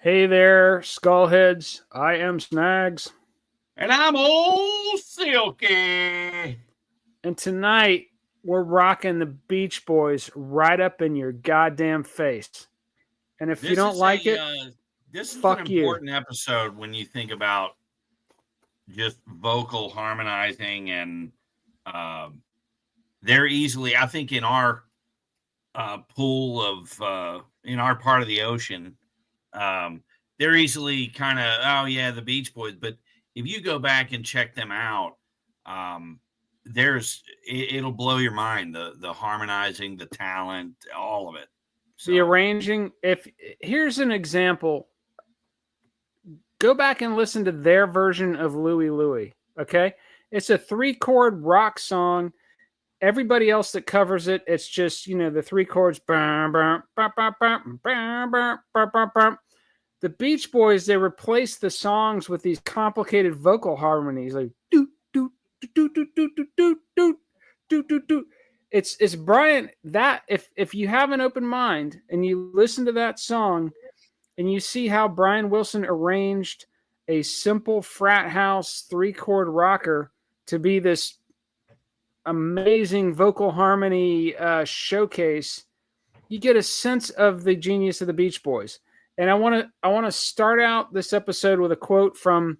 Hey there, skullheads. I am Snags. And I'm Old Silky. And tonight, we're rocking the Beach Boys right up in your goddamn face. And if you This don't is like it, an fuck you. important episode when you think about just vocal harmonizing and um, they're easily. I think in our pool of in our part of the ocean, um, they're easily kind of the Beach Boys. But if you go back and check them out, um, it'll blow your mind, the harmonizing, the talent, all of it. The So arranging, if here's an example, go back and listen to their version of Louie Louie. Okay? It's a 3-chord rock song. Everybody else that covers it, it's just, the 3 chords. The Beach Boys, they replaced the songs with these complicated vocal harmonies, like do do do do do do do do do do do. It's Brian. That if you have an open mind and you listen to that song and you see how Brian Wilson arranged a simple frat house 3-chord rocker to be this amazing vocal harmony showcase, you get a sense of the genius of the Beach Boys. And I want to start out this episode with a quote from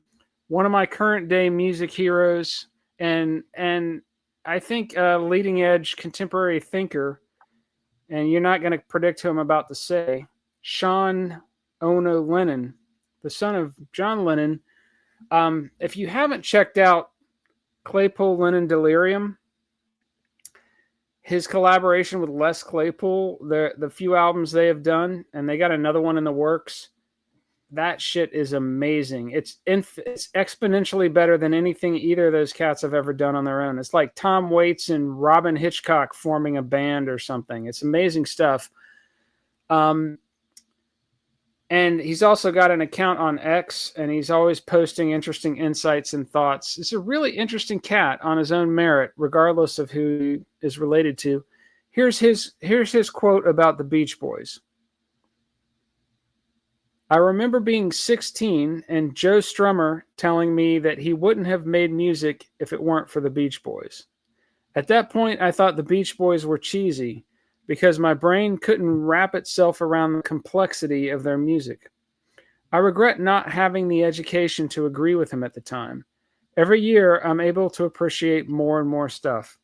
one of my current day music heroes and I think a leading edge contemporary thinker. And you're not going to predict who I'm about to say. Sean Ono Lennon, the son of John Lennon. If you haven't checked out Claypool Lennon Delirium, his collaboration with Les Claypool, the few albums they have done, and they got another one in the works. That shit is amazing. It's exponentially better than anything either of those cats have ever done on their own. It's like Tom Waits and Robin Hitchcock forming a band or something. It's amazing stuff. And he's also got an account on X, and he's always posting interesting insights and thoughts. It's a really interesting cat on his own merit, regardless of who he is related to. Here's his quote about the Beach Boys. I remember being 16 and Joe Strummer telling me that he wouldn't have made music if it weren't for the Beach Boys. At that point, I thought the Beach Boys were cheesy because my brain couldn't wrap itself around the complexity of their music. I regret not having the education to agree with him at the time. Every year, I'm able to appreciate more and more stuff.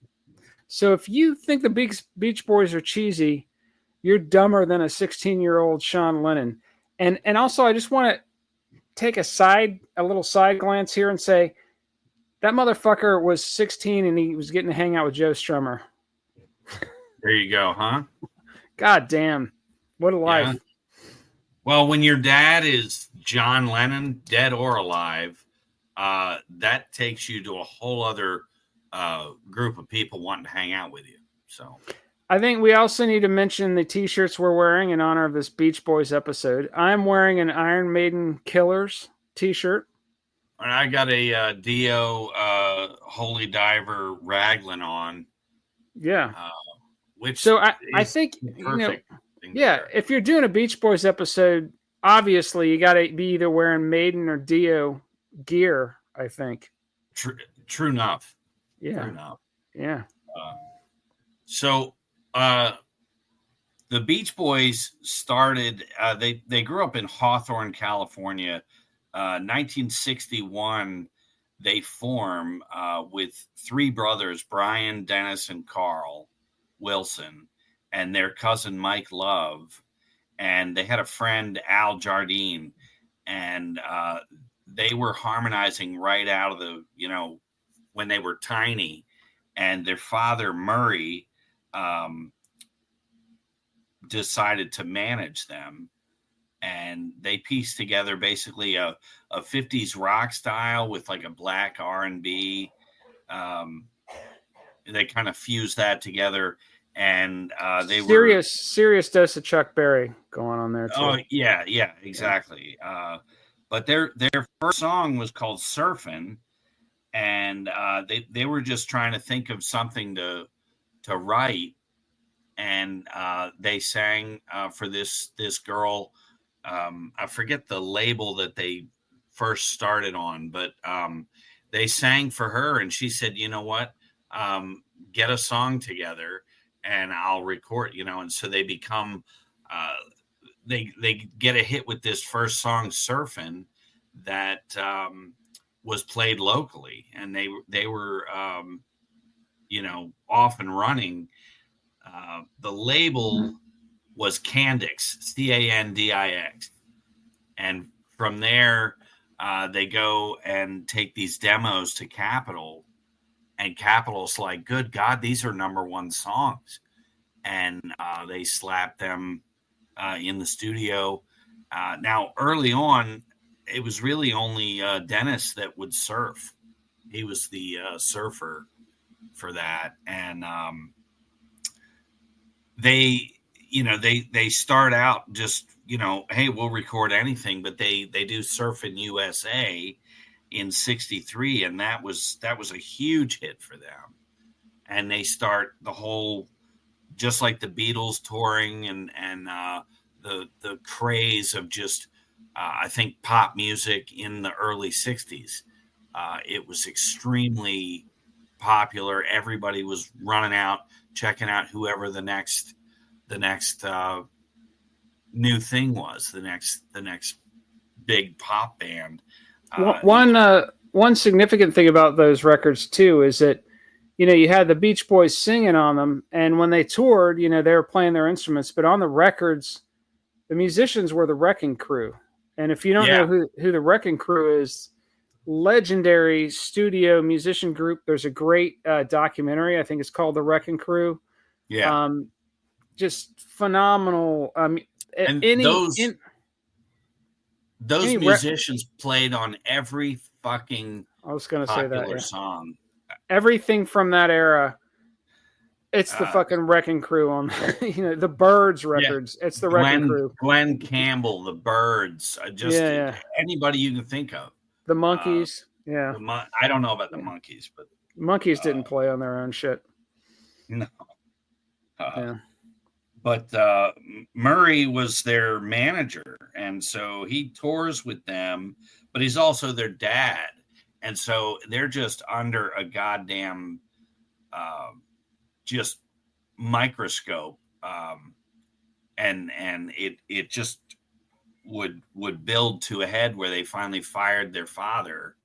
So if you think the Beach Boys are cheesy, you're dumber than a 16-year-old Sean Lennon. And also, I just want to take a little side glance here and say that motherfucker was 16 and he was getting to hang out with Joe Strummer. there you go, huh? God damn. What a life. Yeah. Well, when your dad is John Lennon, dead or alive, that takes you to a whole other group of people wanting to hang out with you. So I think we also need to mention the t-shirts we're wearing in honor of this Beach Boys episode. I'm wearing an Iron Maiden Killers t-shirt. And I got a Dio Holy Diver Raglan on. Yeah. Which so I think, if you're doing a Beach Boys episode, obviously you got to be either wearing Maiden or Dio gear, I think. True enough. Yeah. True enough. Yeah. So the Beach Boys started, they grew up in Hawthorne, California. 1961, they form with three brothers, Brian, Dennis, and Carl Wilson, and their cousin Mike Love. And they had a friend, Al Jardine, and they were harmonizing right out of the, when they were tiny. And their father, Murray, decided to manage them. And they pieced together basically a 50s rock style with like a black R&B. They kind of fused that together, and they serious dose of Chuck Berry going on there too. Oh yeah, exactly. But their first song was called "Surfin'," and they were just trying to think of something to write, and they sang for this girl I forget the label that they first started on, but they sang for her, and she said, "You know what? Get a song together, and I'll record." And so they become uh, they get a hit with this first song, "Surfin'," that was played locally, and they were off and running. The label was Candix, Candix, and from there they go and take these demos to Capitol, and Capitol's like, "Good God, these are number one songs," and they slap them in the studio. Now, early on, it was really only Dennis that would surf. He was the surfer for that, and they start out just hey, we'll record anything, but they do Surf in USA in '63, and that was a huge hit for them. And they start the whole, just like the Beatles, touring and the craze of just I think pop music in the early '60s. It was extremely popular. Everybody was running out, checking out whoever the next new thing was, the next big pop band. One significant thing about those records too is that you had the Beach Boys singing on them, and when they toured, they were playing their instruments, but on the records, the musicians were the Wrecking Crew. And if you don't know who the Wrecking Crew is, legendary studio musician group. There's a great documentary. I think it's called The Wrecking Crew. Yeah. Just phenomenal. And those musicians played on every fucking I was going to say that, song. Everything from that era. It's the fucking Wrecking Crew on, the Byrds records. Yeah. It's the Wrecking Crew. Glenn Campbell, the Byrds, anybody you can think of. The Monkees, I don't know about the Monkees, but Monkees didn't play on their own shit. No. But Murray was their manager, and so he tours with them, but he's also their dad, and so they're just under a goddamn just microscope, and it just would build to a head where they finally fired their father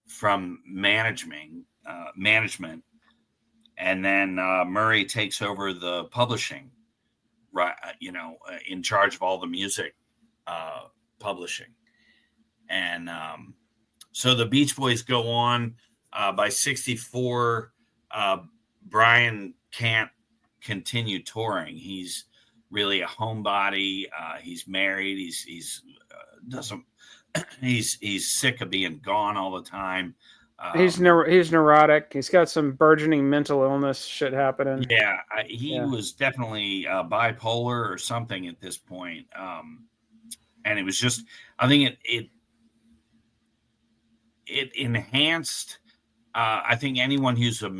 from management, and then Murray takes over the publishing, right? In charge of all the music publishing, and so the Beach Boys go on. By '64, Brian can't continue touring. He's really a homebody. He's married. He's sick of being gone all the time. He's neurotic. He's got some burgeoning mental illness shit happening. Yeah, he was definitely bipolar or something at this point. And it was just, I think it enhanced. I think anyone who's a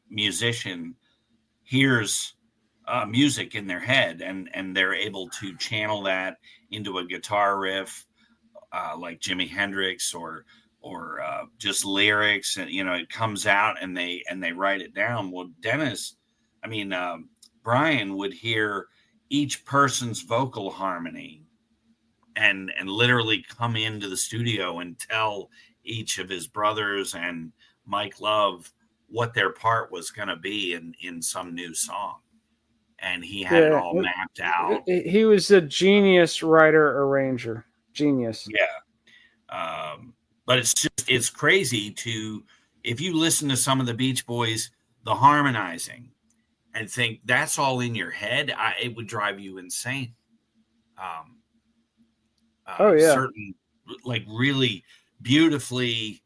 musician hears music in their head, and they're able to channel that into a guitar riff, like Jimi Hendrix, or just lyrics, and it comes out, and they write it down. Well, Brian would hear each person's vocal harmony and literally come into the studio and tell each of his brothers and Mike Love what their part was going to be in some new song. And he had it all mapped out. He was a genius writer, arranger. Genius. Yeah. But it's crazy if you listen to some of the Beach Boys, the harmonizing, and think that's all in your head, it would drive you insane. Certain, like, really beautifully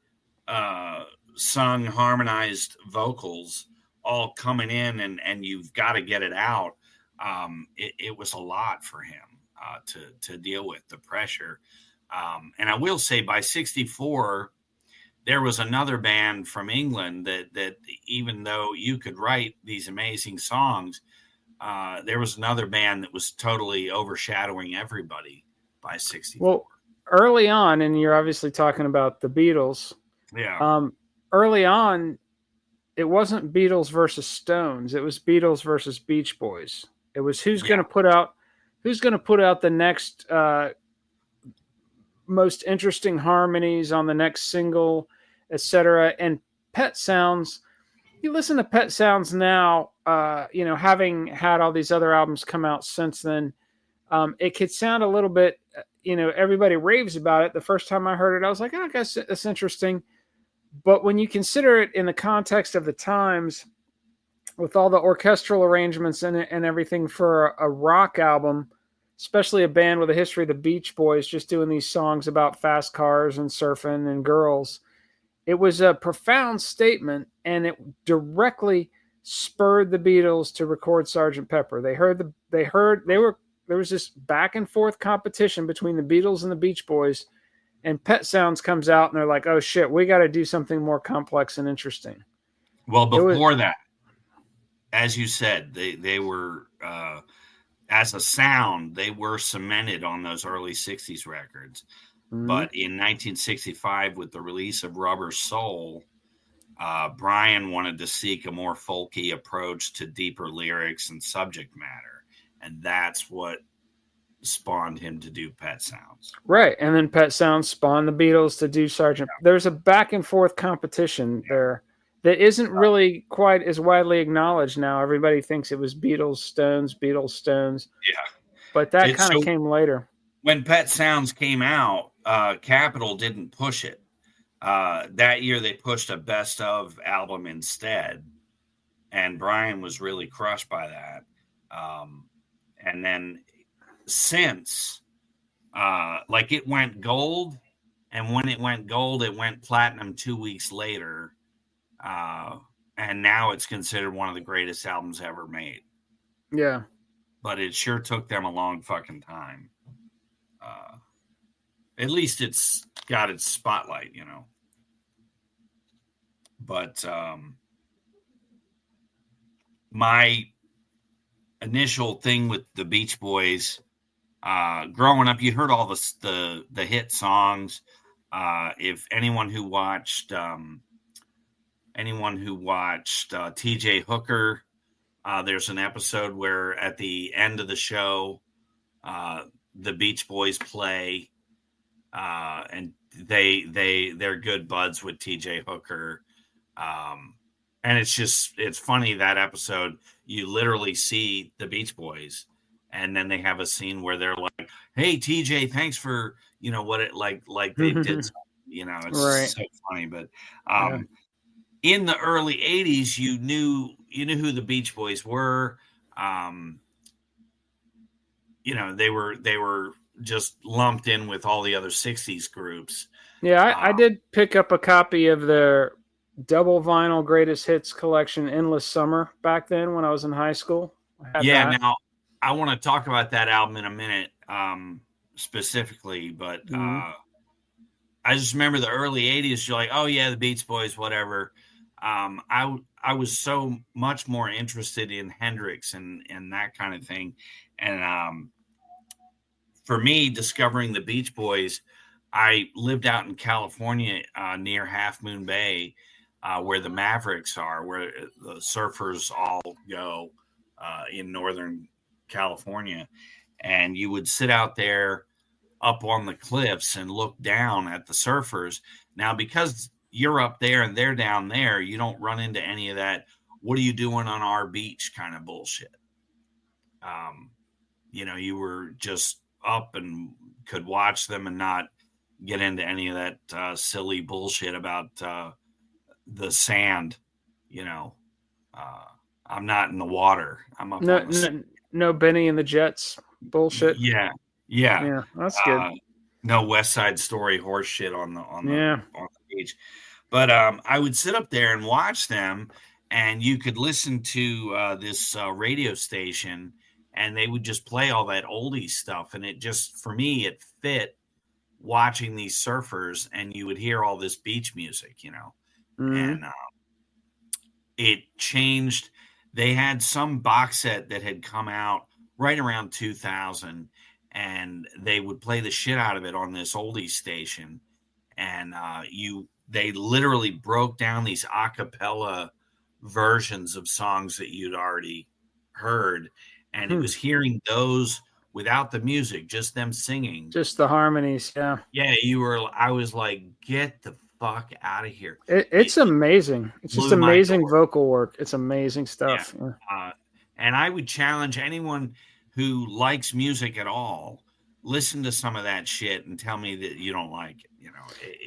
sung, harmonized vocals all coming in, and you've got to get it out. It was a lot for him to deal with, the pressure. And I will say, by '64, there was another band from England that even though you could write these amazing songs, there was another band that was totally overshadowing everybody. by 64. Well, early on, and you're obviously talking about the Beatles. Yeah. Early on, it wasn't Beatles versus Stones. It was Beatles versus Beach Boys. It was who's Yeah. going to put out the next most interesting harmonies on the next single, etc. And Pet Sounds. You listen to Pet Sounds now, having had all these other albums come out since then, it could sound a little bit, everybody raves about it. The first time I heard it, I was like, oh, I guess it's interesting. But when you consider it in the context of the times, with all the orchestral arrangements and everything for a rock album, especially a band with a history of the Beach Boys just doing these songs about fast cars and surfing and girls, it was a profound statement, and it directly spurred the Beatles to record Sgt. Pepper. There was this back and forth competition between the Beatles and the Beach Boys, and Pet Sounds comes out, and they're like, "Oh shit, we got to do something more complex and interesting." Well, before that, as you said, they were as a sound, they were cemented on those early 60s records. Mm-hmm. But in 1965, with the release of Rubber Soul, Brian wanted to seek a more folky approach to deeper lyrics and subject matter. And that's what spawned him to do Pet Sounds. Right. And then Pet Sounds spawned the Beatles to do Sgt. Yeah. There's a back and forth competition there that isn't really quite as widely acknowledged now. Everybody thinks it was Beatles, Stones. Yeah. But that kind of came later. When Pet Sounds came out, Capitol didn't push it. That year they pushed a best of album instead. And Brian was really crushed by that. And then since, it went gold. And when it went gold, it went platinum 2 weeks later. And now it's considered one of the greatest albums ever made. Yeah. But it sure took them a long fucking time. At least it's got its spotlight, But my initial thing with the Beach Boys, growing up, you heard all the hit songs. If anyone who watched T.J. Hooker, there's an episode where at the end of the show, the Beach Boys play, and they're good buds with T.J. Hooker. And it's funny, that episode, you literally see the Beach Boys, and then they have a scene where they're like, "Hey, TJ, thanks for, what it like they did, it's right. So funny." But, in the early 80s, you knew who the Beach Boys were. They were just lumped in with all the other 60s groups. Yeah, I did pick up a copy of their double vinyl greatest hits collection, Endless Summer, back then when I was in high school. Yeah, now I want to talk about that album in a minute, specifically, but I just remember the early 80s, you're like, oh yeah, the Beach Boys, whatever. I was so much more interested in Hendrix and that kind of thing. And for me, discovering the Beach Boys, I lived out in California, near Half Moon Bay, where the Mavericks are, where the surfers all go, in Northern California. And you would sit out there up on the cliffs and look down at the surfers. Now, because you're up there and they're down there, you don't run into any of that, what are you doing on our beach kind of bullshit. You were just up and could watch them and not get into any of that silly bullshit about the sand. I'm not in the water. I'm up on the no Benny and the Jets bullshit. Yeah, that's good. No West Side Story horse shit on the beach. But I would sit up there and watch them, and you could listen to this radio station, and they would just play all that oldie stuff. And it just, for me, it fit watching these surfers, and you would hear all this beach music, and it changed. They had some box set that had come out right around 2000, and they would play the shit out of it on this oldies station. And they literally broke down these a cappella versions of songs that you'd already heard. And it was hearing those without the music, just them singing. Just the harmonies. Yeah. Yeah. I was like, get the fuck out of here. It's amazing. It's just amazing vocal work. It's amazing stuff. Yeah. And I would challenge anyone who likes music at all, listen to some of that shit and tell me that you don't like it.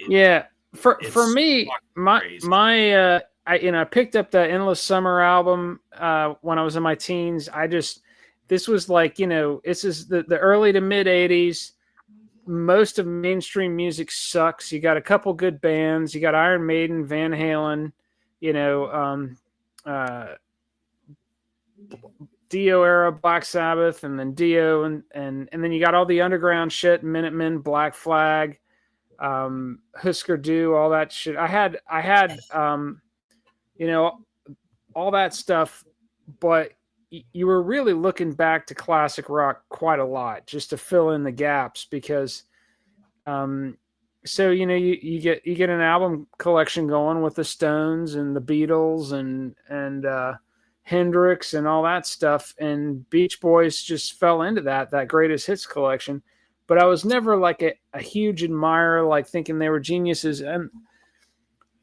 Yeah. For me, I picked up the Endless Summer album when I was in my teens. This was like, this is the early to mid 80s. Most of mainstream music sucks. You got a couple good bands. You got Iron Maiden, Van Halen, Dio era, Black Sabbath, and then Dio, and then you got all the underground shit, Minutemen, Black Flag, Husker Du, all that shit. I had all that stuff, but you were really looking back to classic rock quite a lot just to fill in the gaps, because so you get an album collection going with the Stones and the Beatles and Hendrix and all that stuff, and Beach Boys just fell into that greatest hits collection. But I was never like a huge admirer, like thinking they were geniuses. And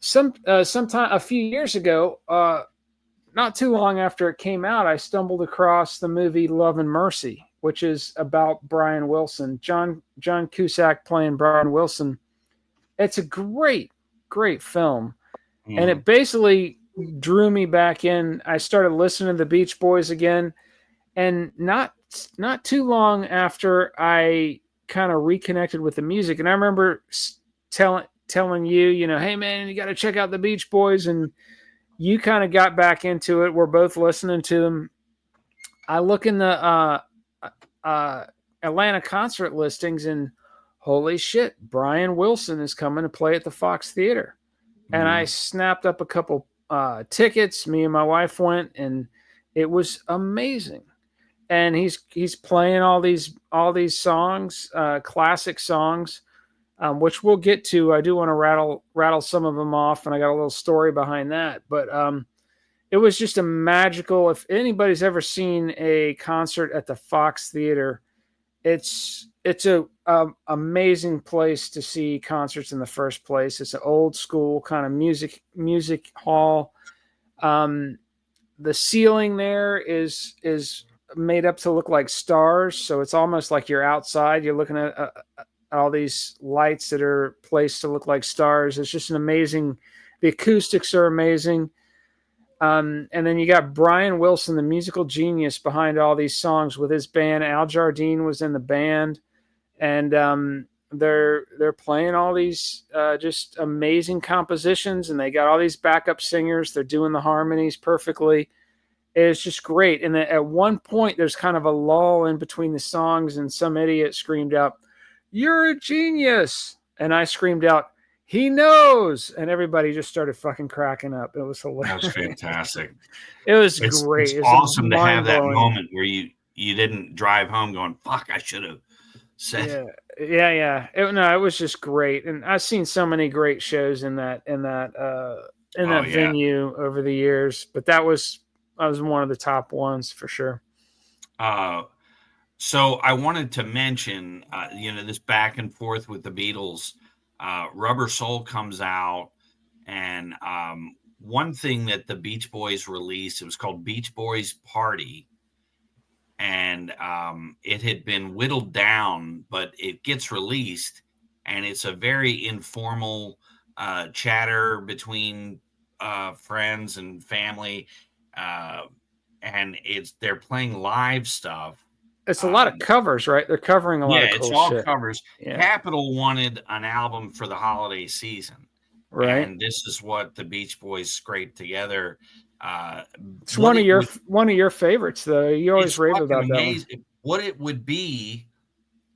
sometime a few years ago, not too long after it came out, I stumbled across the movie Love and Mercy, which is about Brian Wilson, John Cusack playing Brian Wilson. It's a great film. And it basically drew me back in. I started listening to the Beach Boys again, and not too long after I kind of reconnected with the music. And I remember telling you, hey man, you got to check out the Beach Boys, and you kind of got back into it. We're both listening to them. I look in the Atlanta concert listings, and holy shit, Brian Wilson is coming to play at the Fox Theater. And I snapped up a couple tickets. Me and my wife went, and it was amazing. And he's playing all these songs, classic songs, which we'll get to. I do want to rattle some of them off, and I got a little story behind that. But it was just a magical. If anybody's ever seen a concert at the Fox Theater, it's a amazing place to see concerts in the first place. It's an old school kind of music hall. The ceiling there is made up to look like stars, so it's almost like you're outside. You're looking at all these lights that are placed to look like stars. It's just an amazing. The acoustics are amazing. And then you got Brian Wilson, the musical genius behind all these songs, with his band. Al Jardine was in the band, and they're playing all these just amazing compositions, and they got all these backup singers. They're doing the harmonies perfectly. It's just great. And at one point, there's kind of a lull in between the songs, and some idiot screamed out, "You're a genius!" And I screamed out, "He knows!" And everybody just started fucking cracking up. It was hilarious. That was fantastic. It was great. It's awesome to have that moment where you didn't drive home going, "Fuck, I should have said." Yeah. It was just great. And I've seen so many great shows in that venue over the years, but that was one of the top ones for sure. So I wanted to mention, this back and forth with the Beatles. Rubber Soul comes out, and one thing that the Beach Boys released, it was called Beach Boys Party, and it had been whittled down, but it gets released, and it's a very informal chatter between friends and family, and they're playing live stuff. It's a lot of covers, right? They're covering a lot of cool it's all shit. covers. Yeah. Capitol wanted an album for the holiday season. Right. And this is what the Beach Boys scraped together. It's one of your favorites, though. You always rave about that one. What it would be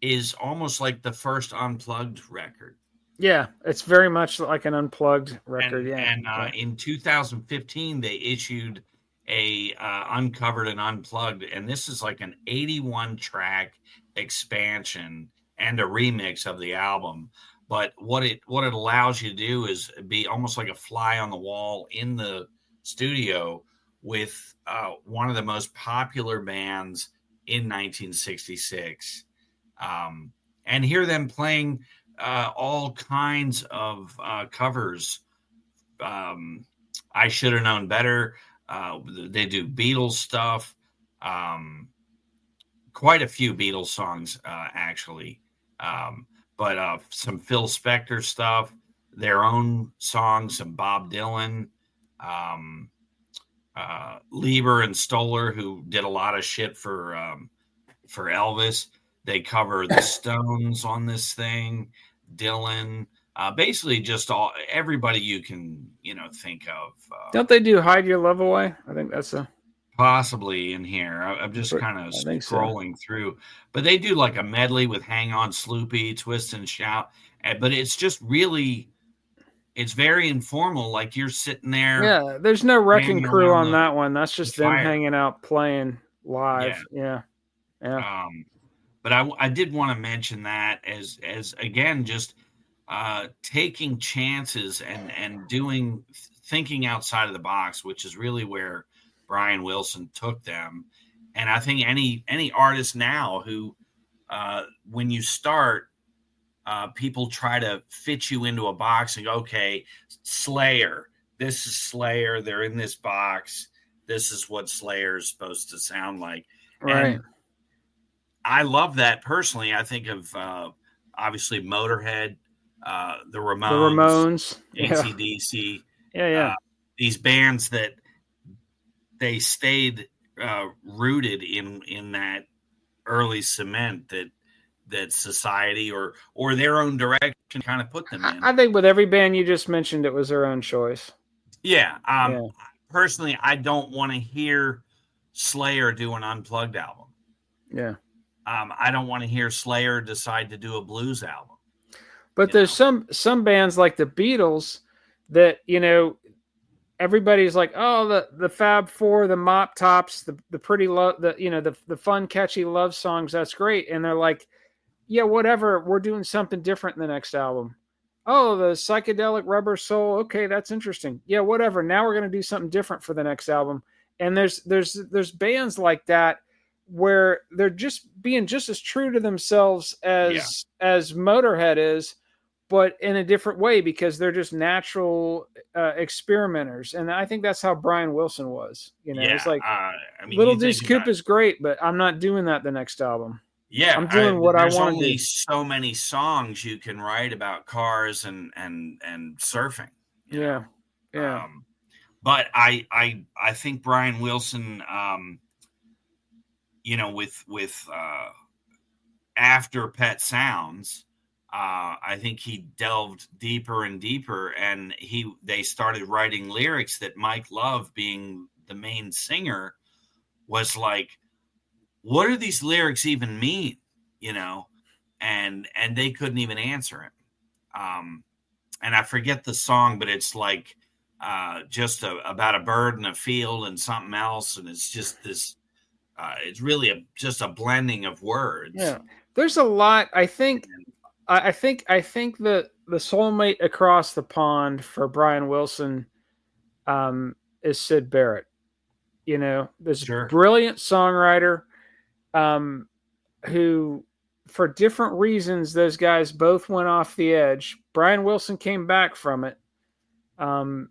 is almost like the first Unplugged record. Yeah, it's very much like an Unplugged record. And in 2015, they issued a Uncovered and Unplugged, and this is like an 81 track expansion and a remix of the album. But what it allows you to do is be almost like a fly on the wall in the studio with one of the most popular bands in 1966, and hear them playing all kinds of covers. I Should Have Known Better. They do Beatles stuff. Quite a few Beatles songs, actually. But some Phil Spector stuff, their own songs, some Bob Dylan, Lieber and Stoller, who did a lot of shit for Elvis. They cover the Stones on this thing, Dylan, basically just everybody you can think of. Don't they do Hide Your Love Away? I think that's possibly in here. I'm just kind of scrolling through, but they do like a medley with Hang On Sloopy, Twist and Shout. But it's just really, it's very informal. Like you're sitting there. Yeah, there's no wrecking crew on that one. That's just them hanging out playing live. Yeah. But I did want to mention that as again, just taking chances and thinking outside of the box, which is really where Brian Wilson took them. And I think any artist now who, when you start, people try to fit you into a box and go, okay, Slayer, this is Slayer. They're in this box. This is what Slayer is supposed to sound like. Right. And I love that personally. I think of, obviously Motorhead, the Ramones, AC/DC. Yeah. These bands that they stayed rooted in that early cement that society or their own direction kind of put them in. I think with every band you just mentioned, it was their own choice. Yeah. Personally, I don't want to hear Slayer do an unplugged album. Yeah. I don't want to hear Slayer decide to do a blues album. But there's some bands like the Beatles that, everybody's like, oh, the Fab Four, the Mop Tops, the pretty the fun, catchy love songs. That's great. And they're like, yeah, whatever. We're doing something different in the next album. Oh, the psychedelic Rubber Soul. Okay, that's interesting. Yeah, whatever. Now we're going to do something different for the next album. And there's bands like that where they're just being just as true to themselves as Motorhead is, but in a different way because they're just natural experimenters. And I think that's how Brian Wilson was. It's like, Little Deuce Coupe is great, but I'm not doing that the next album. Yeah, I'm doing what I want to do. There's only so many songs you can write about cars and surfing. Yeah. But I think Brian Wilson, with after Pet Sounds, I think he delved deeper and deeper, and they started writing lyrics that Mike Love, being the main singer, was like, what do these lyrics even mean? And they couldn't even answer him. And I forget the song, but it's like just about a bird in a field and something else, and it's just this. It's really just a blending of words. Yeah, there's a lot. I think the soulmate across the pond for Brian Wilson is Syd Barrett. This brilliant songwriter who, for different reasons, those guys both went off the edge. Brian Wilson came back from it. And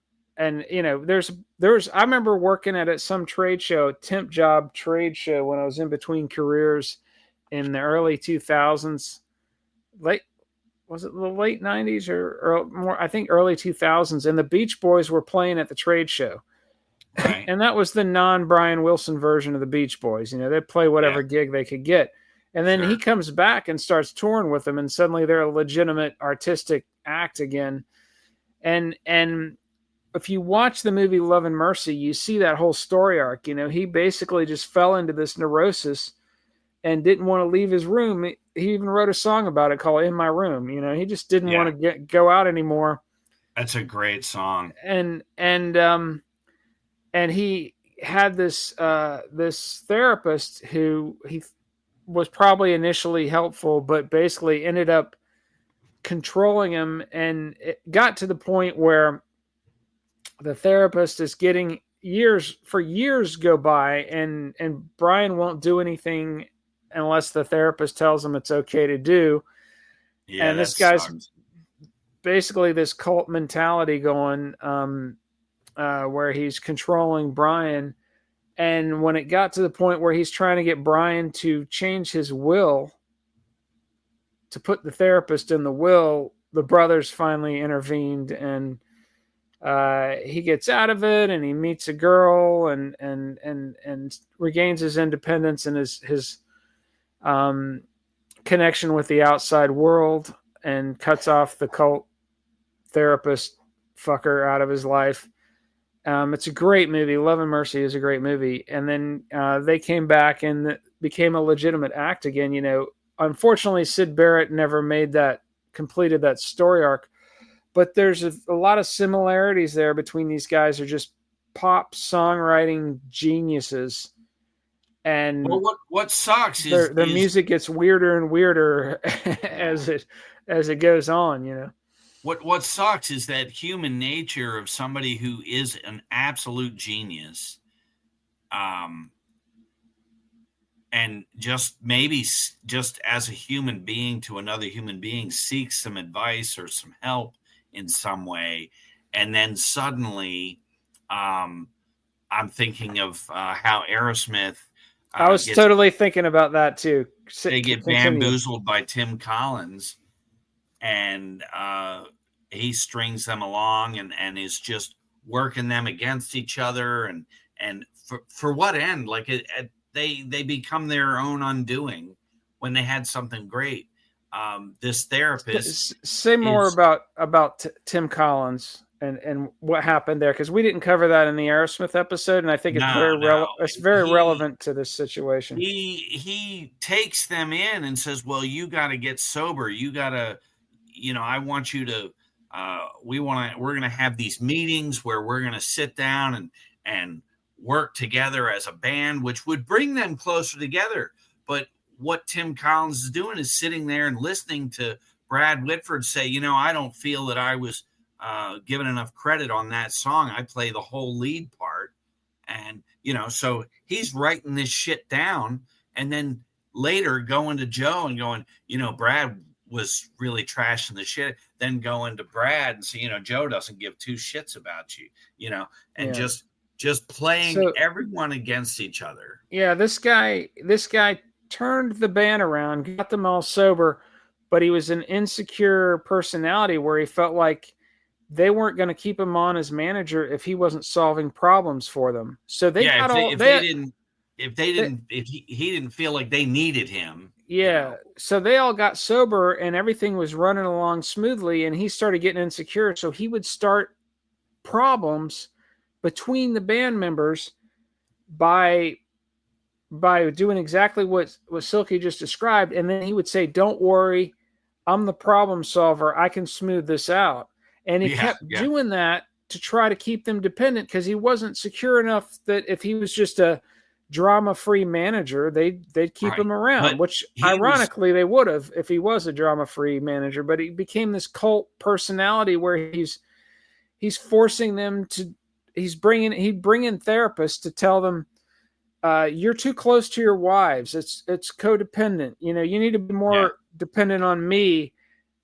I remember working at some trade show, temp job trade show, when I was in between careers in the early 2000s. Was it the late 90s or more? I think early 2000s. And the Beach Boys were playing at the trade show. Right. And that was the non-Brian Wilson version of the Beach Boys. They'd play whatever gig they could get. And then he comes back and starts touring with them, and suddenly they're a legitimate artistic act again. And if you watch the movie Love and Mercy, you see that whole story arc. He basically just fell into this neurosis and didn't want to leave his room. He even wrote a song about it called In My Room. He just didn't want to go out anymore. That's a great song. And he had this therapist who was probably initially helpful, but basically ended up controlling him, and it got to the point where the therapist is getting years go by, and Brian won't do anything unless the therapist tells him it's okay to do. Yeah, And that this guy's sucks. basically this cult mentality going, where he's controlling Brian. And when it got to the point where he's trying to get Brian to change his will, to put the therapist in the will, the brothers finally intervened, and he gets out of it, and he meets a girl, and regains his independence and his um, connection with the outside world, and cuts off the cult therapist fucker out of his life. It's a great movie. Love and Mercy is a great movie. And then they came back and became a legitimate act again. You know, unfortunately, Sid Barrett never completed that story arc. But there's a lot of similarities there between these guys. Are just pop songwriting geniuses, and Well, what sucks their is music gets weirder and weirder as it goes on. You know. what sucks is that human nature of somebody who is an absolute genius, and just maybe just as a human being to another human being seeks some advice or some help in some way, and then suddenly, I'm thinking of how Aerosmith I was gets totally thinking about that too. they get Continue. bamboozled by Tim Collins, and he strings them along and is just working them against each other, and for what end? Like they become their own undoing when they had something great. This therapist Say more is about Tim Collins and what happened there, because we didn't cover that in the Aerosmith episode, and I think it's no. very relevant to this situation. He takes them in and says, well, you got to get sober, you got to, I want you to we're going to have these meetings where we're going to sit down and work together as a band, which would bring them closer together. But what Tim Collins is doing is sitting there and listening to Brad Whitford say, I don't feel that I was given enough credit on that song. I play the whole lead part. And, so he's writing this shit down, and then later going to Joe and going, Brad was really trashing the shit. Then going to Brad and say, Joe doesn't give two shits about you, and just playing everyone against each other. Yeah, this guy turned the band around, got them all sober, but he was an insecure personality where he felt like they weren't going to keep him on as manager if he wasn't solving problems for them. So they got if he didn't feel like they needed him. Yeah. So they all got sober and everything was running along smoothly, and he started getting insecure. So he would start problems between the band members by doing exactly what Silky just described. And then he would say, don't worry, I'm the problem solver. I can smooth this out. And he kept doing that to try to keep them dependent, because he wasn't secure enough that if he was just a drama-free manager, they'd keep him around, but which ironically they would have if he was a drama-free manager. But he became this cult personality where he's forcing them to, he'd bring in therapists to tell them, you're too close to your wives. It's codependent. You need to be more dependent on me.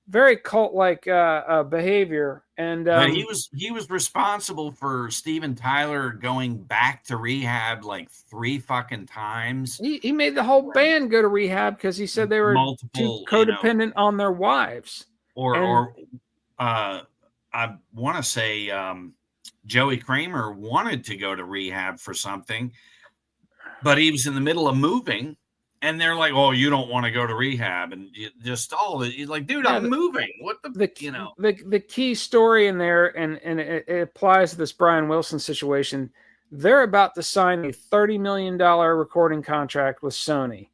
Very cult-like behavior. And but he was responsible for Steven Tyler going back to rehab like 3 fucking times. He made the whole band go to rehab because he said they were too codependent on their wives. I want to say Joey Kramer wanted to go to rehab for something, but he was in the middle of moving. And they're like, "Oh, you don't want to go to rehab," and you're like, "Dude, I'm moving." What the key story in there, and it applies to this Brian Wilson situation. They're about to sign a $30 million recording contract with Sony,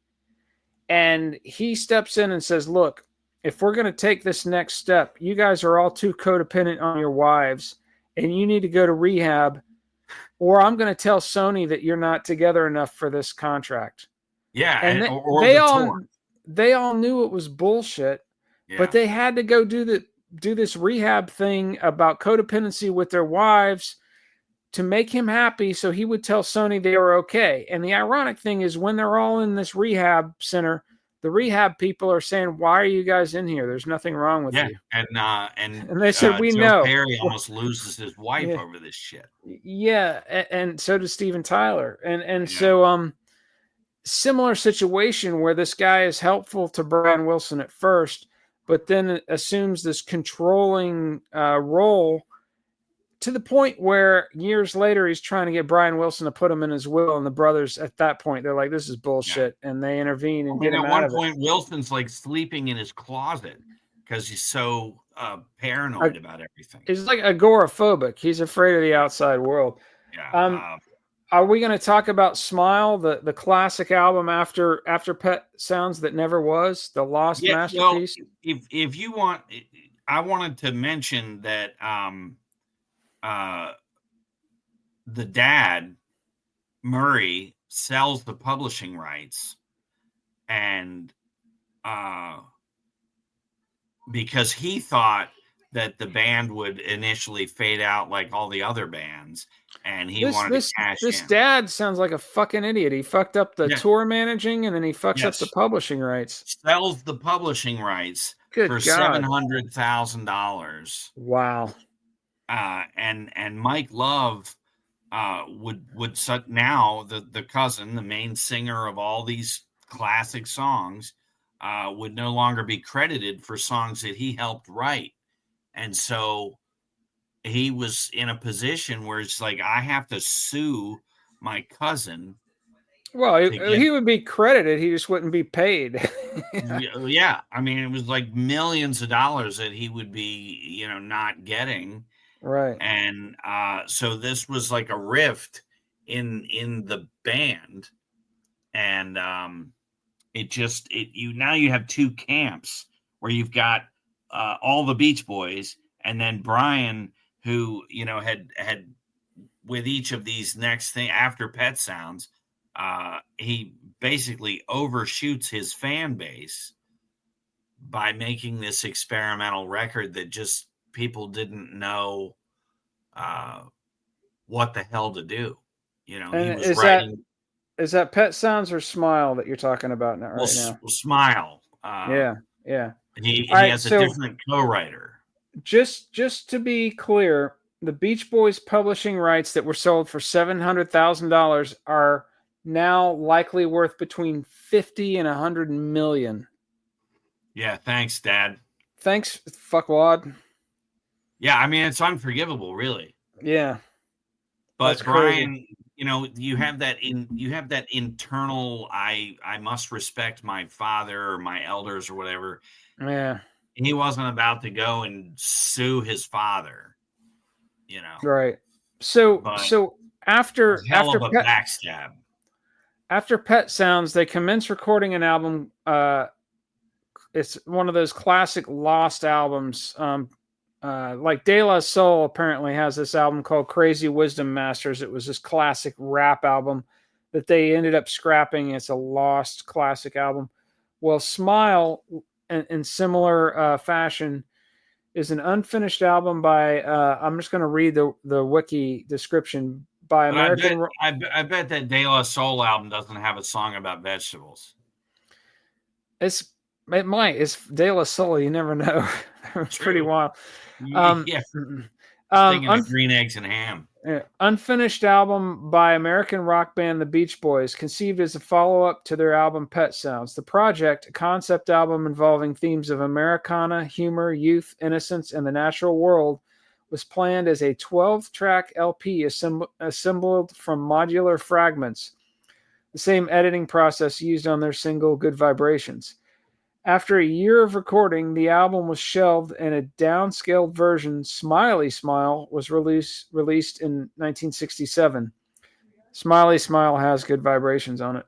and he steps in and says, "Look, if we're going to take this next step, you guys are all too codependent on your wives, and you need to go to rehab, or I'm going to tell Sony that you're not together enough for this contract." Yeah, And or the tour. they all knew it was bullshit, but Yeah, they had to go do this rehab thing about codependency with their wives to make him happy, so he would tell Sony they were okay. And the ironic thing is, when they're all in this rehab center, the rehab people are saying, "Why are you guys in here? There's nothing wrong with yeah, you." and And they said, "We Joe know." Perry almost loses his wife Yeah, over this shit. yeah, and so does Steven Tyler. And Yeah, so similar situation where this guy is helpful to Brian Wilson at first, but then assumes this controlling role to the point where years later he's trying to get Brian Wilson to put him in his will, and the brothers at that point they're like, "This is yeah. bullshit," and they intervene I and get mean, him at out one of it. point, Wilson's like sleeping in his closet because he's so Uh, paranoid about everything. He's like agoraphobic. He's afraid of the Yeah, outside world. yeah, Um, are we going to talk about "Smile," the classic album after Pet Sounds that never was, the lost yeah. Well, masterpiece? if you want, I wanted to mention that uh, the dad Murray sells the publishing rights, and because he thought that the band would initially fade out like all the other bands, and he This wanted to this cash this in. dad sounds like a fucking idiot. He fucked up the Yeah, tour managing, and then he fucks up the yes, publishing rights. sells the publishing rights for Good God! $700,000. Wow. And Mike Love would now the cousin, the main singer of all these classic songs, would no longer be credited for songs that he helped write. And so he was in a position where it's like, I have to sue my cousin Well, to get. he would be credited. He just wouldn't be paid. Yeah, I mean, it was like millions of dollars that he would be, not getting. Right. And so this was like a rift in the band, and you have two camps where you've got all the Beach Boys, and then Brian, who had with each of these next thing after Pet Sounds, he basically overshoots his fan base by making this experimental record that just people didn't know what the hell to do. He And was writing. is that Pet Sounds or Smile that you're talking about Well, right now? Smile. Yeah. Yeah. He All right. has a So different co-writer. just to be clear, the Beach Boys publishing rights that were sold for $700,000 are now likely worth between 50 and 100 million. Yeah, thanks, Dad. Thanks, fuckwad. Yeah, I mean, it's unforgivable, really. Yeah, But that's crazy. Brian, you have that internal I must respect my father or my elders or whatever. Yeah. He wasn't about to go and sue his father, Right. So but after hell of a backstab. After Pet Sounds, they commence recording an album. It's one of those classic lost albums. Like De La Soul apparently has this album called Crazy Wisdom Masters. It was this classic rap album that they ended up scrapping. It's a lost classic album. Well, Smile, in similar fashion, is an unfinished album by. I'm just going to read the wiki description by American. I bet that De La Soul album doesn't have a song about vegetables. It might. It's De La Soul. You never know. It's pretty wild. Yeah. Thinking of green eggs and ham. Unfinished album by American rock band The Beach Boys, conceived as a follow-up to their album Pet Sounds. The project, a concept album involving themes of Americana, humor, youth, innocence, and the natural world, was planned as a 12-track LP assembled from modular fragments, the same editing process used on their single Good Vibrations. After a year of recording, the album was shelved and a downscaled version, Smiley Smile, was released in 1967. Smiley Smile has Good Vibrations on it.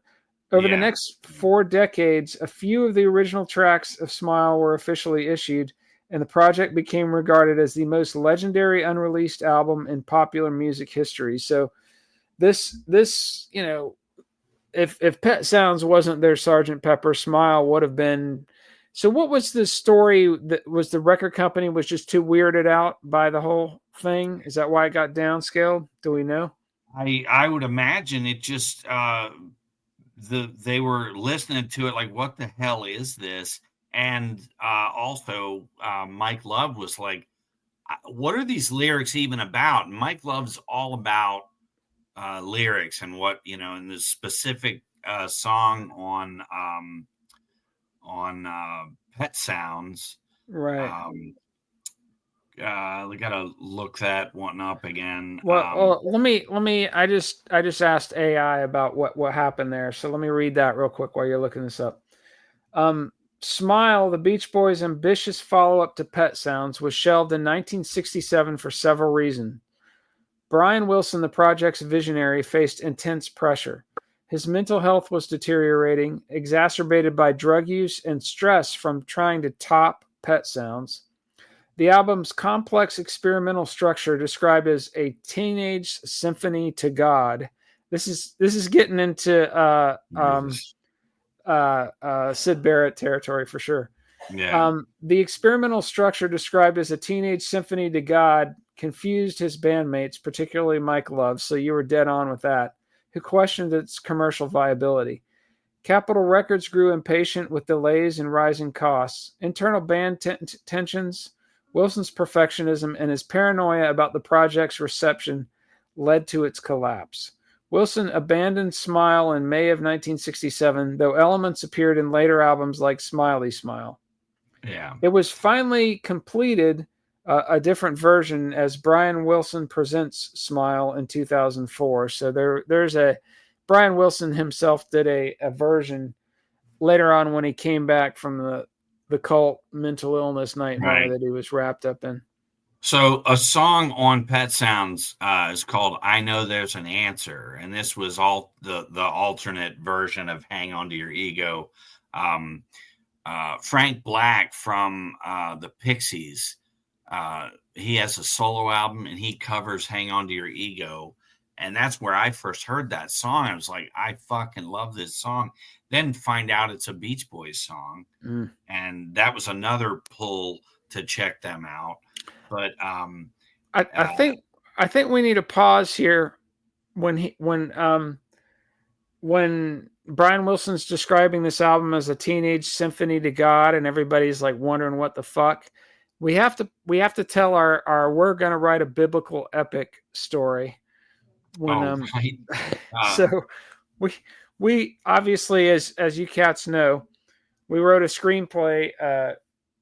Over the next 4 decades, a few of the original tracks of Smile were officially issued, and the project became regarded as the most legendary unreleased album in popular music history. So this if Pet Sounds wasn't their Sergeant Pepper, Smile would have been. So what was the story? That was the record company was just too weirded out by the whole thing? Is that why it got downscaled? Do we know? I would imagine it just they were listening to it like, what the hell is this? And also Mike Love was like, what are these lyrics even about? And Mike Love's all about lyrics and what, in this specific song on Pet Sounds. Right. We gotta look that one up again. Well, let me. I just asked AI about what happened there. So let me read that real quick while you're looking this up. Smile, the Beach Boys' ambitious follow-up to Pet Sounds, was shelved in 1967 for several reasons. Brian Wilson, the project's visionary, faced intense pressure. His mental health was deteriorating, exacerbated by drug use and stress from trying to top Pet Sounds. The album's complex experimental structure, described as a teenage symphony to God. This is getting into Syd Barrett territory for sure. Yeah. The experimental structure, described as a teenage symphony to God, confused his bandmates, particularly Mike Love, so you were dead on with that, who questioned its commercial viability. Capitol Records grew impatient with delays and rising costs. Internal band tensions, Wilson's perfectionism, and his paranoia about the project's reception led to its collapse. Wilson abandoned Smile in May of 1967, though elements appeared in later albums like Smiley Smile. Yeah. It was finally completed, a different version, as Brian Wilson Presents Smile in 2004. So there's a Brian Wilson himself did a version later on when he came back from the cult mental illness nightmare that he was wrapped up in. So a song on Pet Sounds is called "I Know There's an Answer," and this was all the alternate version of "Hang On to Your Ego." Frank Black from the Pixies, he has a solo album and he covers "Hang On to Your Ego," and that's where I first heard that song. I was like, I fucking love this song. Then find out it's a Beach Boys song, and that was another pull to check them out. But I think we need a pause here when Brian Wilson's describing this album as a teenage symphony to God, and everybody's like wondering what the fuck. We have to tell our we're gonna write a biblical epic story. When right. So we obviously, as you cats know, we wrote a screenplay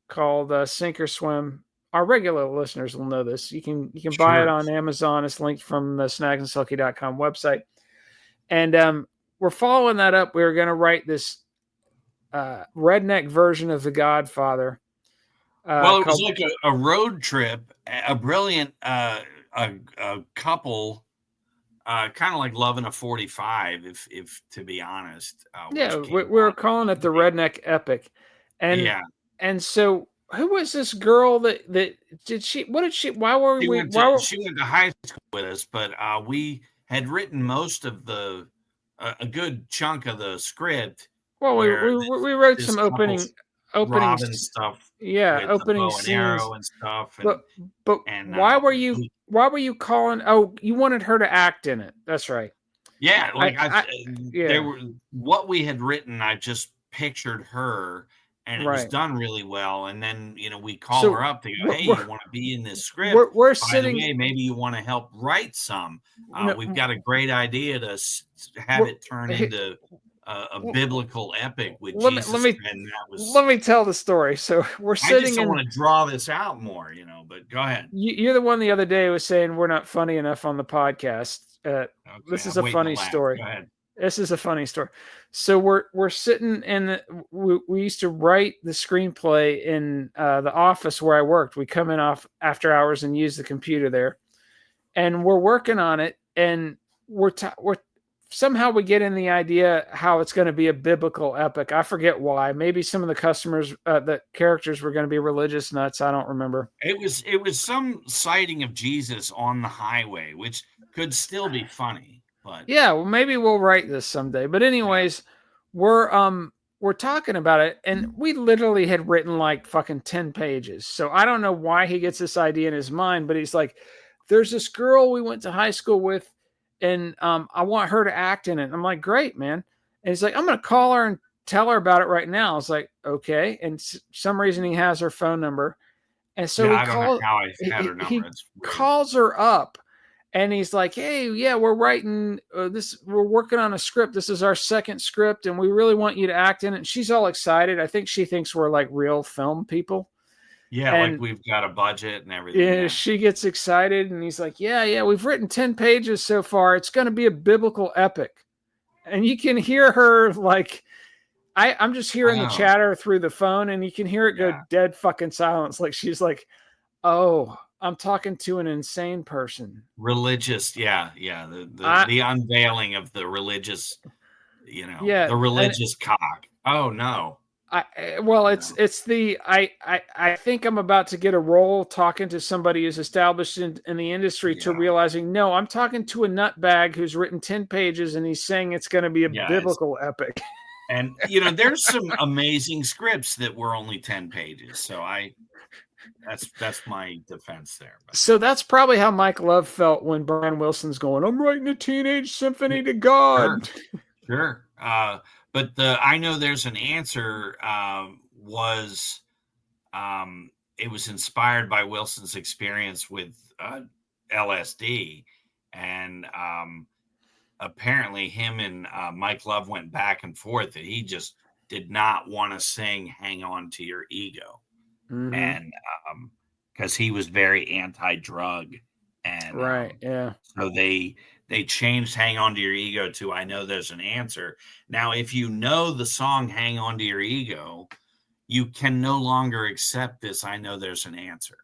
called Sink or Swim. Our regular listeners will know this. You can buy it on Amazon. It's linked from the snagsandsilky.com website. And we're following that up. We're going to write this redneck version of The Godfather. Well, it was like a road trip, a brilliant a couple, kind of like Loving a 45, if to be honest. We were calling it the redneck epic. And so who was this girl that did she? What did she? Why were we? She went to high school with us, but we had written most of a good chunk of the script. Well, we wrote some opening stuff. Yeah, opening scenes and stuff. But why were you calling? Oh, you wanted her to act in it. That's right. Yeah, there were what we had written. I just pictured her. And it was done really well. And then, we call her up to go, hey, you want to be in this script? We're By sitting. the way, maybe you want to help write some. We've got a great idea to have it turn into a biblical epic with Jesus. Let me tell the story. So we're sitting. I just don't want to draw this out more, but go ahead. You're the one the other day was saying we're not funny enough on the podcast. This is a funny story. Go ahead. This is a funny story. So we're sitting we used to write the screenplay in the office where I worked. We come in off after hours and use the computer there, and we're working on it. And we're somehow we get in the idea how it's going to be a biblical epic. I forget why. Maybe some of the customers, the characters were going to be religious nuts. I don't remember. It was some sighting of Jesus on the highway, which could still be funny. But Yeah, well, maybe we'll write this someday. But anyways, we're talking about it, and we literally had written like fucking 10 pages. So I don't know why he gets this idea in his mind, but he's like, there's this girl we went to high school with, and I want her to act in it. And I'm like, great, man. And he's like, I'm gonna call her and tell her about it right now. I was like, okay. And some reason he has her phone number. And so yeah, I don't know how I had her number. he It's weird. calls her up, and he's like, hey, yeah, we're writing this, we're working on a script. This is our second script, and we really want you to act in it. And she's all excited. I think she thinks we're like real film people. Yeah, like And we've got a budget and everything. yeah, Yeah. she gets excited, and he's like, yeah, we've written 10 pages so far. It's going to be a biblical epic. And you can hear her like, I'm just hearing the chatter through the phone, and you can hear it go dead fucking silence. Like she's like, oh, I'm talking to an insane person. Religious, yeah. The unveiling of the religious, the religious cock. Oh no. I think I'm about to get a role talking to somebody who's established in the industry to realizing, no, I'm talking to a nutbag who's written 10 pages and he's saying it's going to be a biblical epic. And, there's some amazing scripts that were only 10 pages. So that's my defense there. But. So that's probably how Mike Love felt when Brian Wilson's going, I'm writing a teenage symphony to God. Sure. But I know there's an answer was it was inspired by Wilson's experience with LSD, and apparently him and Mike Love went back and forth that he just did not want to sing Hang On to Your Ego. Mm-hmm. And because he was very anti-drug, and so they changed Hang On to Your Ego to I Know There's an Answer. Now, if you know the song Hang On to Your Ego, you can no longer accept this I Know There's an Answer.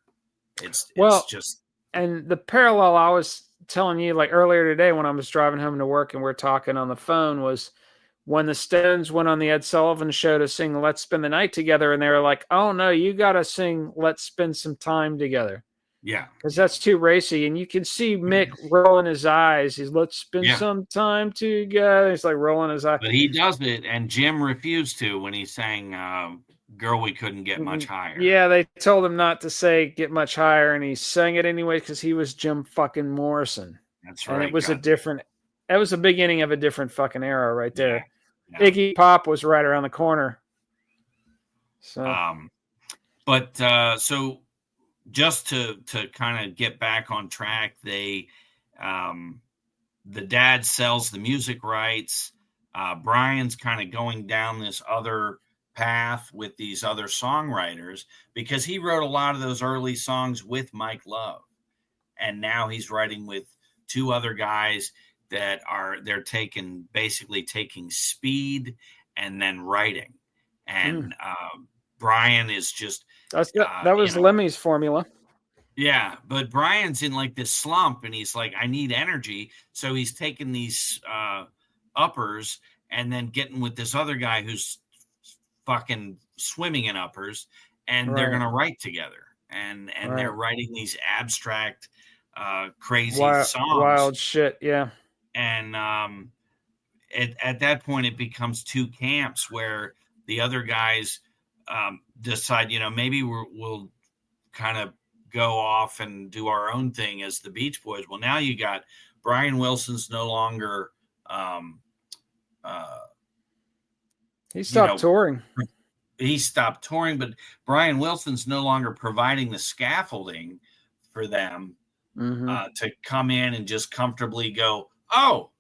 It's just. And the parallel I was telling you like earlier today when I was driving home to work and we're talking on the phone was when the Stones went on the Ed Sullivan show to sing Let's Spend the Night Together, and they were like, oh no, you got to sing Let's Spend Some Time Together. Yeah. Because that's too racy. And you can see Mick rolling his eyes. He's let's spend some time together. He's like rolling his eyes. But he does it, and Jim refused to when he sang Girl We Couldn't Get Much Higher. Yeah, they told him not to say Get Much Higher, and he sang it anyway because he was Jim fucking Morrison. That's right. And it was that was the beginning of a different fucking era right there. Yeah. Iggy Pop was right around the corner. So so just to kind of get back on track, they the dad sells the music rights. Brian's kind of going down this other path with these other songwriters because he wrote a lot of those early songs with Mike Love, and now he's writing with two other guys that they're basically taking speed and then writing. And Brian is just that was Lemmy's formula. Yeah, but Brian's in like this slump, and he's like, I need energy. So he's taking these uppers and then getting with this other guy who's fucking swimming in uppers, and they're gonna write together. And they're writing these abstract, crazy songs. Wild shit, yeah. And at that point, it becomes two camps where the other guys decide, maybe we'll kind of go off and do our own thing as the Beach Boys. Well, now you got Brian Wilson's no longer. He stopped touring. He stopped touring, but Brian Wilson's no longer providing the scaffolding for them to come in and just comfortably go, oh,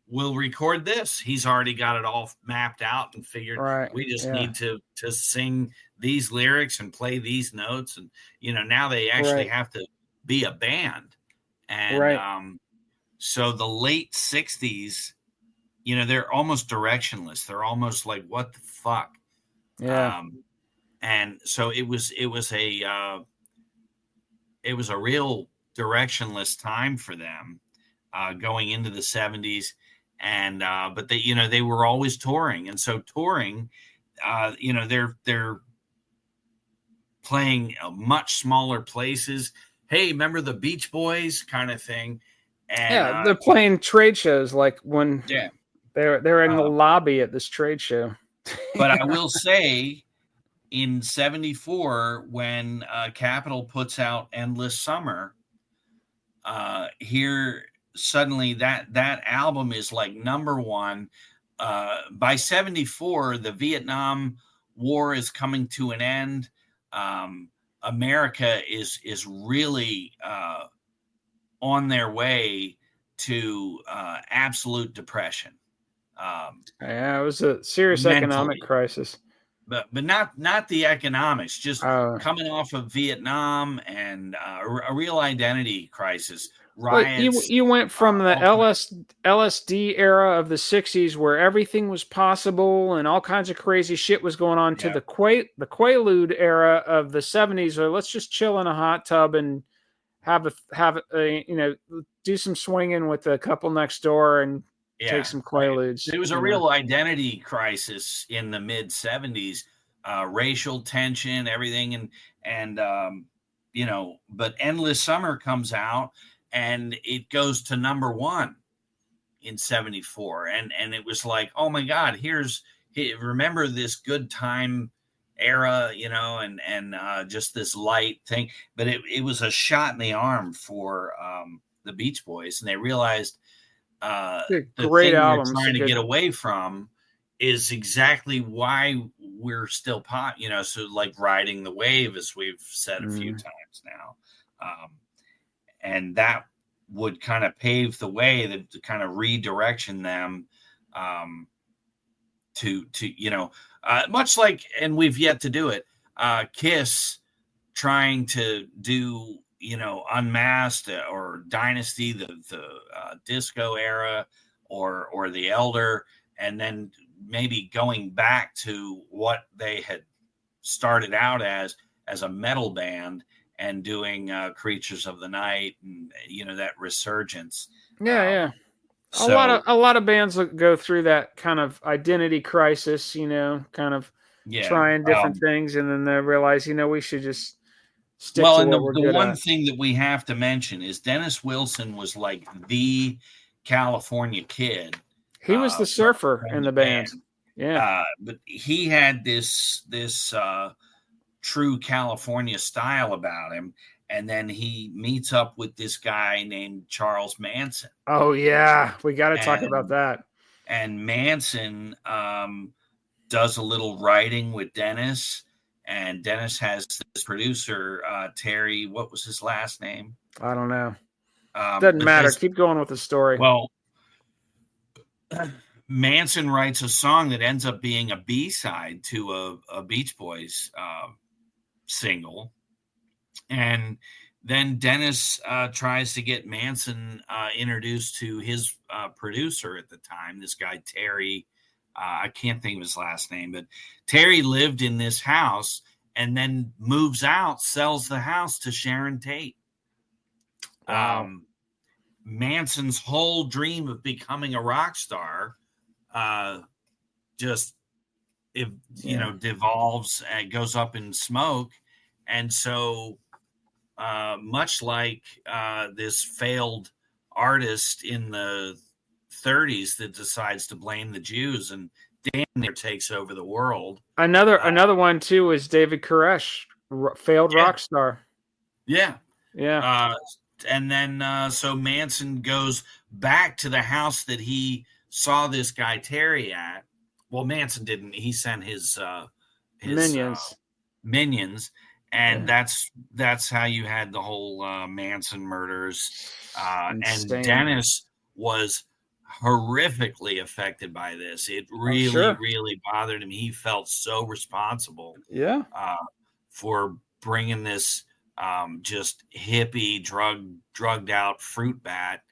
we'll record this. He's already got it all mapped out and figured we just need to sing these lyrics and play these notes. And, now they actually have to be a band. And so the late 60s, they're almost directionless. They're almost like, what the fuck? Yeah. And so it was a real directionless time for them going into the 70s. And but they were always touring, and so touring, they're playing much smaller places. Hey, remember the Beach Boys kind of thing, And Yeah, they're playing trade shows like when yeah, they're in the lobby at this trade show. but I will say, in '74, when Capitol puts out Endless Summer, here suddenly that album is like number one. By '74, the Vietnam War is coming to an end. America is really on their way to absolute depression, Yeah, it was a serious economic mentally, crisis. but not the economics, just Uh, coming off of Vietnam and a real identity crisis, well, you riots, you went from the all kinds. LSD era of the '60s where everything was possible and all kinds of crazy shit was going on to Yeah, the Quaalude era of the '70s, where let's just chill in a hot tub and have a do some swinging with the couple next door and take yeah. some Quaaludes. There was a real identity crisis in the mid '70s, racial tension, everything, and but Endless Summer comes out and it goes to number one in '74, and it was like, oh my God, remember this good time era, and just this light thing, but it was a shot in the arm for the Beach Boys, and they realized the Great thing they're album. It's a trying to get good. away from is exactly why we're still so like riding the wave, as we've said a few times now. And that would kind of pave the way to kind of redirection them to much like, and we've yet to do it, Kiss trying to do Unmasked or Dynasty, the disco era, or the Elder, and then maybe going back to what they had started out as a metal band and doing Creatures of the Night, and that resurgence. Yeah. So A lot of bands go through that kind of identity crisis, kind of yeah. trying different things, and then they realize, we should just stick Well, to and what the we're the good one at. thing that we have to mention is Dennis Wilson was like the California kid He was the surfer from in the the band. band. Yeah. But he had this true California style about him, and then he meets up with this guy named Charles Manson, Oh yeah, we got to talk about and that. Manson does a little writing with Dennis, and Dennis has this producer, Terry. What was his last name? I don't know. Doesn't But matter. Keep going with the story. well, Manson writes a song that ends up being a B-side to a Beach Boys single, and then Dennis tries to get Manson introduced to his producer at the time, this guy Terry. I can't think of his last name, but Terry lived in this house and then moves out, sells the house to Sharon Tate. Wow. Manson's whole dream of becoming a rock star just devolves and goes up in smoke. And so much like this failed artist in the 30s that decides to blame the Jews and damn near takes over the world. Another one too is David Koresh, failed rock star. Yeah. Yeah. And then so Manson goes back to the house that he saw this guy Terry at. Well, Manson didn't. He sent his minions, and that's how you had the whole Manson murders. And Dennis was horrifically affected by this. It really bothered him. He felt so responsible. Yeah. For bringing this just hippie drugged out fruit bat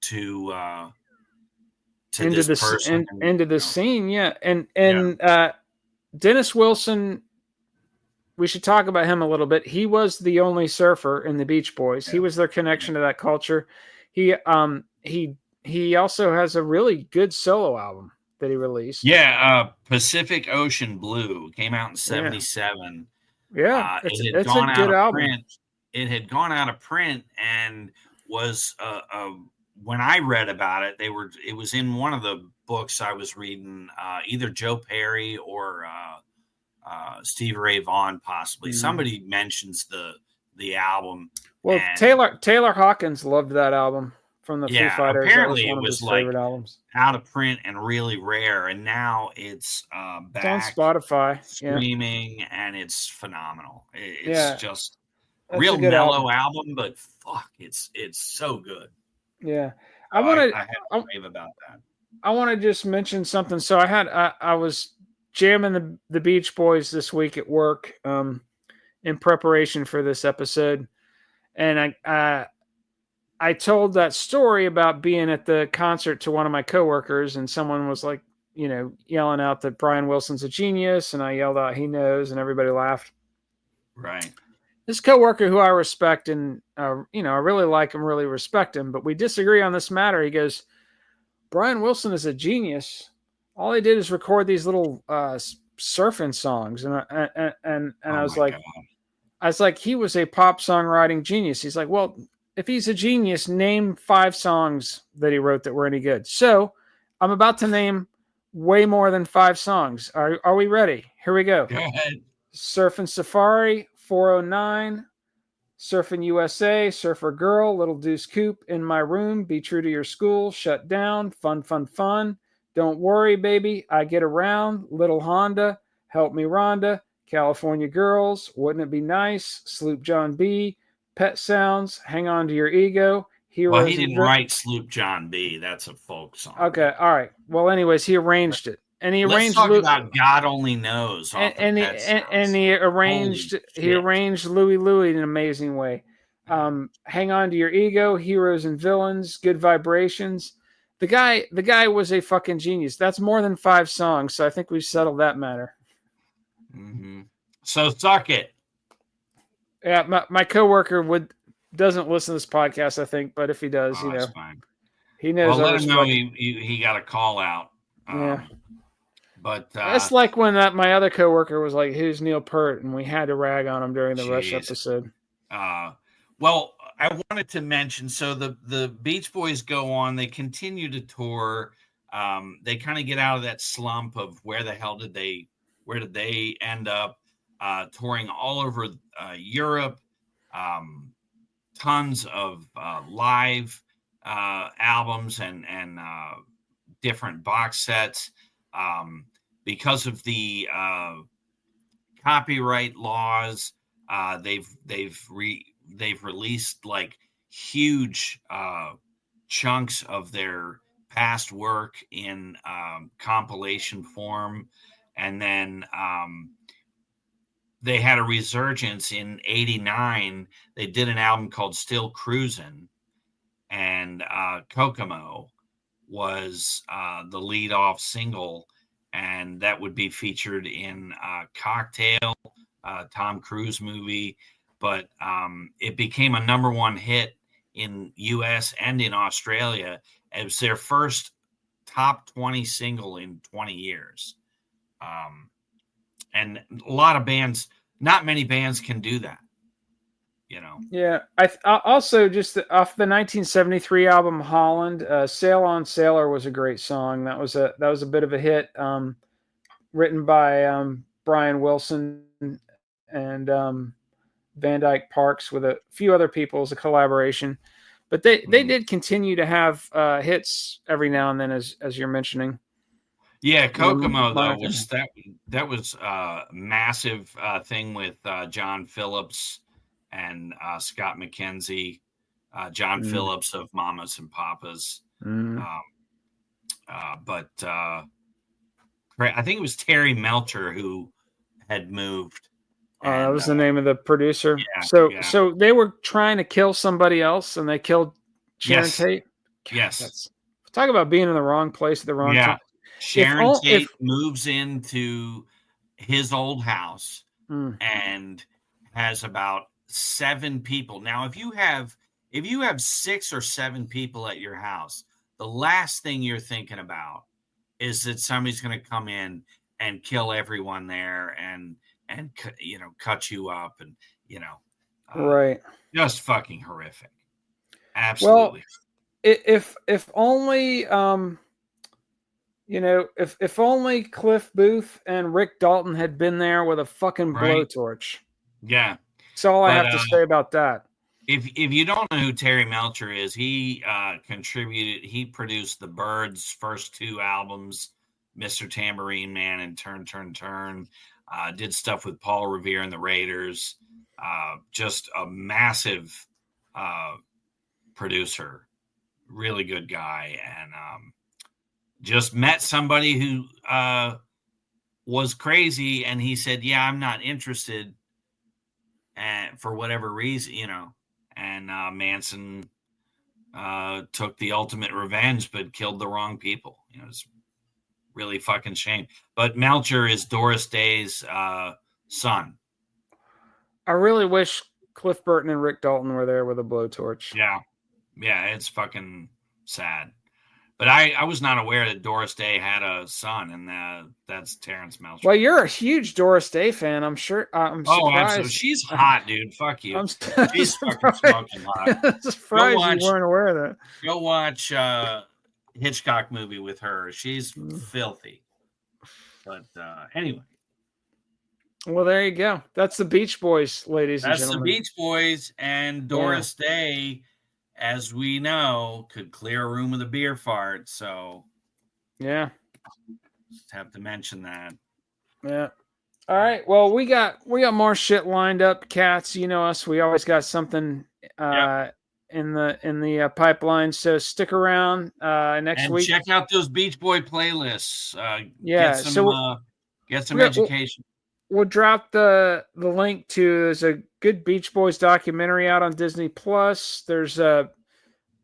to into this person into the scene. Yeah. And Dennis Wilson, we should talk about him a little bit. He was the only surfer in the Beach Boys. He was their connection to that culture. He also has a really good solo album that he released. Yeah, Pacific Ocean Blue came out in '77. Yeah, It had it's gone a out good of album. print it had gone out of print and was when I read about it, it was in one of the books I was reading, either Joe Perry or Stevie Ray Vaughan, possibly. Somebody mentions the album. Well, Taylor Hawkins loved that album from the Foo Fighters. Apparently that was one it of was his favorite albums. Out of print and really rare, and now it's back. It's on Spotify, streaming, and it's phenomenal. It's just real a good mellow album, but fuck, it's so good. Yeah, I have to rave about that. I want to just mention something. So I was jamming the Beach Boys this week at work in preparation for this episode, and I told that story about being at the concert to one of my coworkers, and someone was like, yelling out that Brian Wilson's a genius, and I yelled out he knows, and everybody laughed. Right. This coworker who I respect and I really like him, really respect him, but we disagree on this matter. He goes, Brian Wilson is a genius. All he did is record these little surfing songs, and I was like, God. He was a pop songwriting genius. He's like, well, if he's a genius, name 5 songs that he wrote that were any good. So I'm about to name way more than 5 songs. Are we ready? Here we go. Go ahead. Surfing Safari, 409, Surfing USA, Surfer Girl, Little Deuce Coupe, In My Room, Be True to Your School, Shut Down, Fun, Fun, Fun, Don't Worry, Baby, I Get Around, Little Honda, Help Me Rhonda, California Girls, Wouldn't It Be Nice, Sloop John B., Pet Sounds, Hang On to Your Ego, Heroes. Well, he didn't write Sloop John B. That's a folk song. Okay, all right. Well, anyways, he arranged it. And he arranged. Let's talk about God Only Knows. And he arranged Louie Louie in an amazing way. Hang On to Your Ego, Heroes and Villains, Good Vibrations. The guy was a fucking genius. That's more than 5 songs, so I think we've settled that matter. Mm-hmm. So suck it. Yeah, my coworker doesn't listen to this podcast, I think, but if he does, that's fine. He knows. Well, let him know he got a call out. Yeah. But that's like when my other coworker was like, "Who's Neil Peart?" and we had to rag on him during the Rush episode. Well, I wanted to mention, so the Beach Boys go on. They continue to tour. They kind of get out of that slump of where the hell did they end up? Touring all over Europe. Tons of live albums and different box sets. Because of the copyright laws, they've released like huge chunks of their past work in compilation form, and then they had a resurgence in '89. They did an album called Still Cruisin', and Kokomo was the lead-off single, and that would be featured in Cocktail, Tom Cruise movie. But it became a #1 hit in U.S. and in Australia. It was their first top 20 single in 20 years. And a lot of bands, not many bands can do that. Yeah. I also, just off the 1973 album Holland, Sail On Sailor was a great song. That was a bit of a hit, written by Brian Wilson and Van Dyke Parks with a few other people as a collaboration. But they did continue to have hits every now and then, as you're mentioning. Yeah, Kokomo though that was a massive thing with John Phillips and Scott McKenzie, John Phillips of Mamas and Papas. But I think it was Terry Melcher who had moved. That was the name of the producer. Yeah, so they were trying to kill somebody else, and they killed Sharon Tate. God, yes. Talk about being in the wrong place at the wrong time. Sharon Tate moves into his old house and has about 7 people. Now, if you have 6 or 7 people at your house, the last thing you're thinking about is that somebody's going to come in and kill everyone there and cut you up, and Right. Just fucking horrific. Well, Absolutely. if only if only Cliff Booth and Rick Dalton had been there with a fucking Right? blowtorch. Yeah. That's all I But have to say about that. if you don't know who Terry Melcher is, he he produced the Byrds' first two albums, Mr. Tambourine Man and Turn Turn Turn. Did stuff with Paul Revere and the Raiders. Just a massive producer, really good guy, and just met somebody who was crazy, and he said, "Yeah, I'm not interested," and for whatever reason, And Manson took the ultimate revenge, but killed the wrong people. It's really fucking shame. But Melcher is Doris Day's son. I really wish Cliff Burton and Rick Dalton were there with a blowtorch. Yeah, it's fucking sad. But I was not aware that Doris Day had a son, and that's Terrence Melcher. Well, you're a huge Doris Day fan. I'm sure. I'm surprised. Absolutely. She's hot, dude. Fuck you. She's fucking smoking hot. I'm surprised you weren't aware of that. Go watch Hitchcock movie with her. She's filthy. But anyway. Well, there you go. That's the Beach Boys, ladies and gentlemen. That's the Beach Boys, and Doris Day, as we know, could clear a room with a beer fart. So, yeah, just have to mention that. Yeah. All right. Well, we got more shit lined up, cats. You know us. We always got something in the pipeline. So stick around next week. Check out those Beach Boy playlists. Get some education. We'll drop the link to there's a good Beach Boys documentary out on Disney Plus. There's a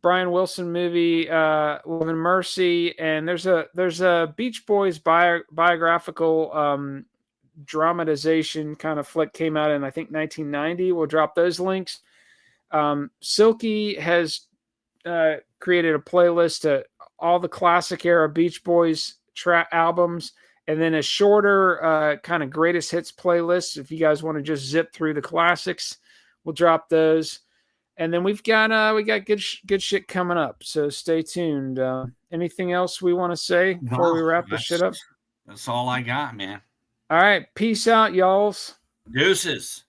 Brian Wilson movie, Love and Mercy, and there's a Beach Boys biographical dramatization kind of flick came out in I think 1990. We'll drop those links. Silky has created a playlist of all the classic era Beach Boys albums. And then a shorter kind of greatest hits playlist. If you guys want to just zip through the classics, we'll drop those. And then we got good shit coming up. So stay tuned. Anything else we want to say before we wrap this shit up? That's all I got, man. All right. Peace out, y'alls. Deuces.